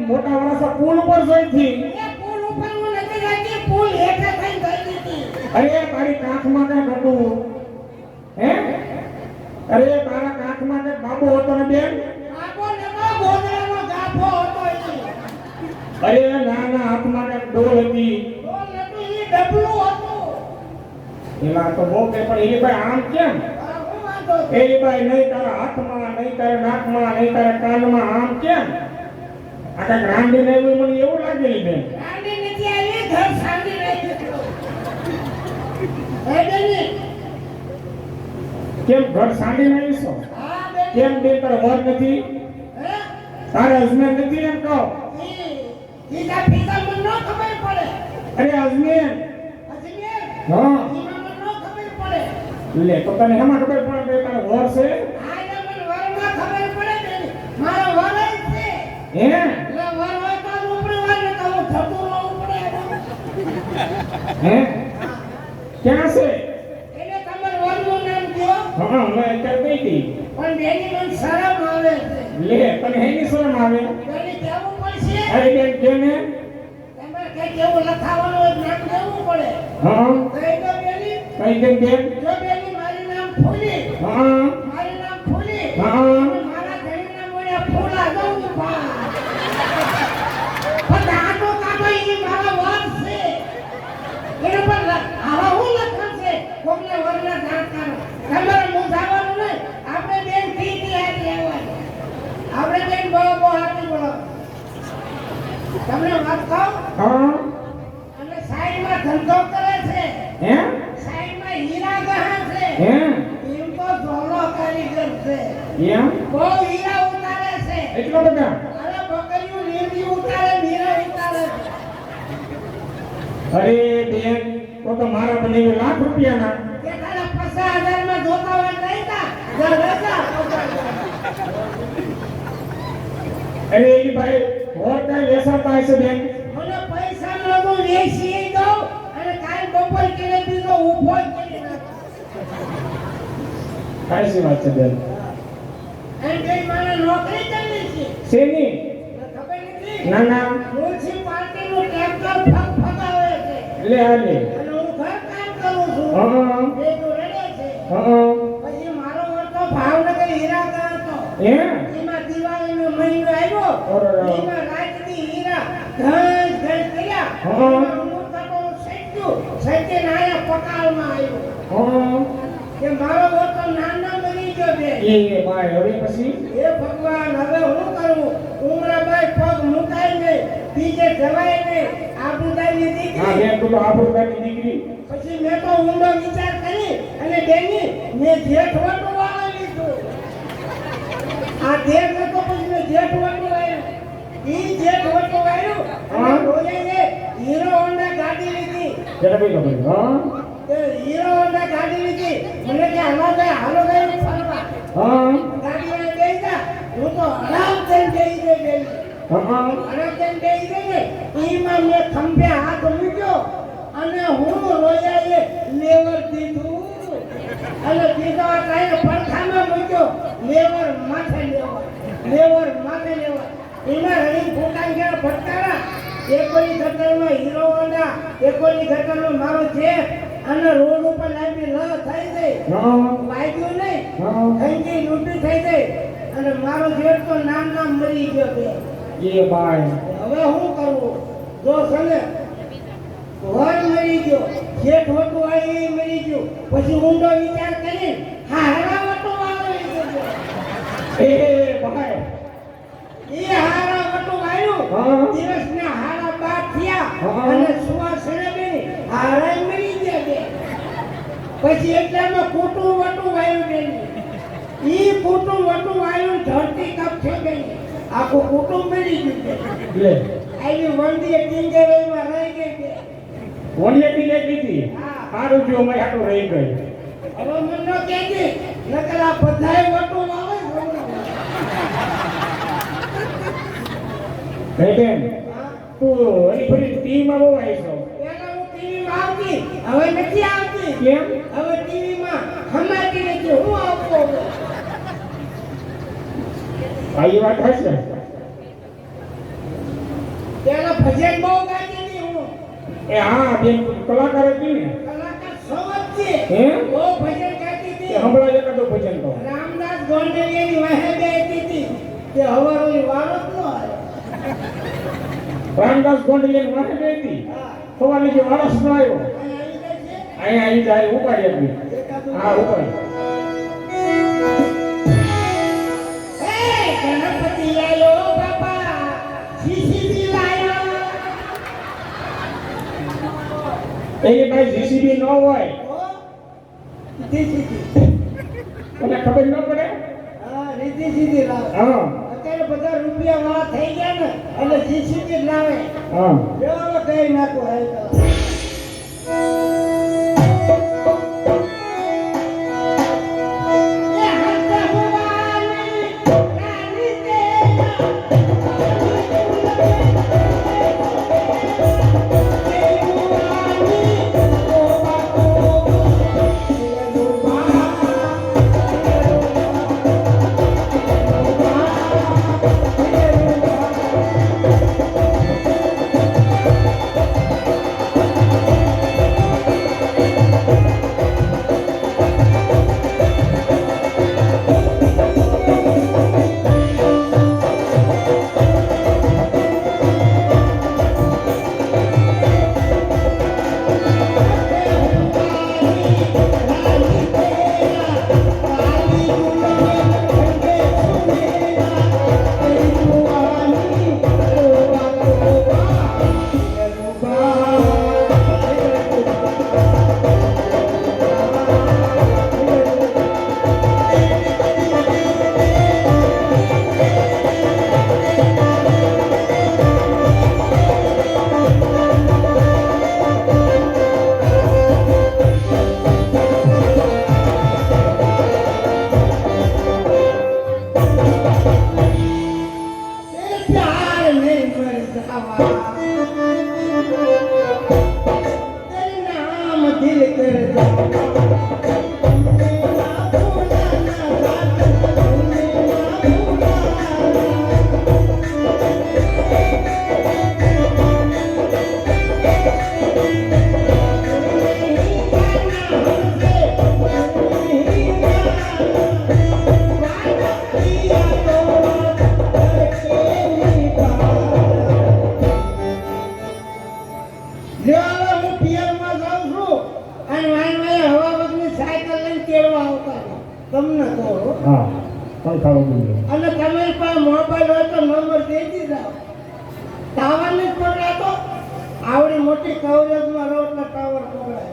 મોટા વાળા પુલ ઉપર જોઈ થી પુલ ઉપર હું નથી રાખી પુલ હેઠે થઈ ગઈ હતી અરે તારી કાખમાં કઈ હતું હે અરે તારા કાખમાં કઈ બાબો હતો ને બેન બાબો નતો ગોદડાનો ગાફો હતો અરે નાના હાથમાં કઈ ડોલ હતી ડોલ નતું ઈ ડબલું હતું એલા તો બહુ કે પણ એ ભાઈ આમ કેમ એ ભાઈ નહીં તારા હાથમાં નહીં તારા નાકમાં નહીં તારા કાનમાં આમ કેમ આ કઈક રાંડી ને એવું મને એવું લાગેલી બેન રાંડી નથી આવી ઘર સાંડી રહી હે બેની કેમ ઘર સાંડી નહીં છો હા બેની કેમ બે તાર વર નથી હે તારે અજમેર નથી એમ કહો ઈ કા પીતા મને ન ખબર પડે અરે અજમેર અજમેર હા ઈ મને ન ખબર પડે લે તો તને હેમાં ખબર પડે કે તારો વર છે આ મને વરમાં ખબર પડે બેની મારો વર જ છે હે એટલે વર હોય તો ઉપરી વાર ને તો થતું ન ઉપડે હે ક્યાં છે એને તમાર વરનું નામ કયો હા મેં અત્યારે ગઈ હતી પણ બેની મને શરમ આવે છે લે તને હેની શરમ આવે બેની કેવું પડશે અરે બેન કેને તમારે કઈ કેવું લખાવાનું હોય નામ દેવું પડે હા કઈ દો બેની કઈ કેમ બેન જો બેની મારું નામ ફૂલી હા મારું નામ ફૂલી હા મારા ઘરના મોયા ફૂલા દઉં પા પણ આટો કાટો ઈ મારા વર છે એને પર આવા હું લખન છે કોકને વરના જાણકારો તમારે મુજાવાનું નહીં આપણે બેન ઠીક હાથી આવવાની આપણે બેન બહુ હાથી બોલો તમને વાત કહું હા અને સાઈડમાં ધંધો કરે છે હે સાઈડમાં હીરા ગહા છે હે એમ તો ધોલો કારીગર છે એમ બહુ હીરા ઉતારે છે એટલો બધા અરે બકરીઓ લીલી ઉતારે હીરા ઉતારે અરે બેન તો મારા બને લાખ રૂપિયાના કે તારા 50,000 માં ધોકા હોય નહીં તા જા રજા અરે એ ભાઈ હોર કઈ વેસાતા હશે બેન મને પૈસા નો હું વેચી દઉં અને કાલ બપોર કેલે બીજો ઊભો કરી નાખ કાઈ વાત છે બેન અને તે મને નોકરી કરવી છે શેની ખબર નથી ના ના મ્યુનિસિપાલિટી નું ટ્રેક્ટર ફગાવે છે લે આલે અને હું ઘર કામ કરું છું હા બે તો રડે છે હા પછી મારો વર્તો ભાવનગર હીરા હતો હે એમાં દિવાળીનો મહિનો આવ્યો અરે એમાં રાજની હીરા ઘસ ઘસ કર્યા હા. હું તો સચ્યું સચ્ચે નાયા પકાળમાં આવ્યો હા કે મારો વર્તો નાના મરી ગયો બે એ ભાઈ હવે પછી હે ભગવાન હવે હું કરું ઉમરાબાઈ પગ મુકાય નહીં બીજે જવાય નહીં આબુદાની હા દીકરી બેન તું તો આબરૂદારની દીકરી પછી મેં તો ઊંડો વિચાર કરી અને બેની મેં જેઠ વટો વાળો લીધું આ દેર નતો પછી મેં જેઠ વટો વાળ્યું ઈ જેઠ વટો વાળ્યું અને રોજાએ હીરો હોન્ડા ગાડી લીધી જરા ભાઈ ખબર હા તે હીરો હોન્ડા ગાડી લીધી મને કે હાલો ગઈ ફરવા હા ગાડીમાં બેસી જા હું તો આરામ થઈને બેસી ગઈ બેની હા આરામ થઈને બેસી ગઈ ને એમાં મેં ખંભે હાથ મૂક્યો અને હું રોજાએ લેવર દીધું અને દીધો કાંઈ પડખામાં મૂક્યો લેવર માથે લેવર એમાં રડી ફૂટાઈ ગયા ફટકારા એકોની ગટરમાં હીરો હોન્ડા એકોની ગટરમાં મારો છે અને રોડ ઉપર લાવી લ થઈ ગઈ હા વાગ્યું નહીં હા થઈ લૂંટી થઈ ગઈ અને મારો જેઠ તો નામ મરી ગયો બે એ ભાઈ હવે હું કરું જો સને વર મરી ગયો જેઠ હોતું આવી એ મરી ગયું પછી ઊંડો વિચાર કરી હારા વટો વાળો એ ભાઈ એ હારા વટો વાળ્યું હા. દિવસના હારા બાર થયા હા. અને સુવાસને બેની હારા મરી ગયા બે પછી એટલામાં કુટું વટું વાળ્યું બેની ઈ કુટું વટું વાળ્યું ધરતી કપ છે બેની આખું કુટુંબ મરી ગયું બે લે આવી વંદીએ ટીંગેરીમાં રહી ગઈ બે વણિયાથી લે કીધી હા. સારું જો મેં આટલું રહી ગઈ હવે મને ન કહેજે નકર આ બધાય વટો વાવે હે બેન હા? તું હરી ફરી ટીવીમાં બહુ આવી છો પહેલા હું ટીવીમાં આવતી, હવે નથી આવતી. કેમ હવે ટીવીમાં હમાતી નથી, હું આવતો હતો. આ એ વાત હશે પહેલા ભજન બહુ ગાતી હતી હું. એ હા બેન તું કલાકાર હતી ને કલાકાર સૌ જ છે. હે? બહુ ભજન ગાતી એ હતી. હમણાં જ એકાદો ભજન તો રામદાસ ગોંડલિયાની વાહે ગાતી હતી. તે હવારોની વારો જ ન આવ્યો. રામદાસ ગોંડલિયાની વાહે ગઈ હતી હા. સવારની જે વારસ ન આવ્યો અહીં આવી જાય છે. અહીંયા આવી જાય ઉપાડી આપી એકાદું હા ઉપાડી હે ગણપતિ આયો બાપા, જીસીબી લાયો. એની પાસે જીસીબી ન હોય ઓ, જીસીબી. તને ખબર ન પડે હા, રીધી લાવે. હા અત્યારે બધા રૂપિયા વાળા થઈ ગયા ને એટલે જીસીબી લાવે. હા જો કઈ નાખો હે તો. એ હસ્ત ભવાની રાની प्यार में मरजावा, तेरे नाम दिल कर जावा। तुमने ना भूला ना रात, तुमने ना भूला। नहीं जाना हमसे, नहीं जाना। वादा किया तो करके निभाना। જો હવે હું પિયરમાં જાઉં છું અને વાય હવા વગરની સાયકલ લઈને તેડવા આવતા હતા. તમને કહો હો. હા પંખા ઉડી અને તમારી પાસે મોબાઈલ હોય તો નંબર દેતી જાઓ. ટાવર નથી પકડાતો, આવડી મોટી કવરેજમાં રહો એટલે ટાવર પકડાય.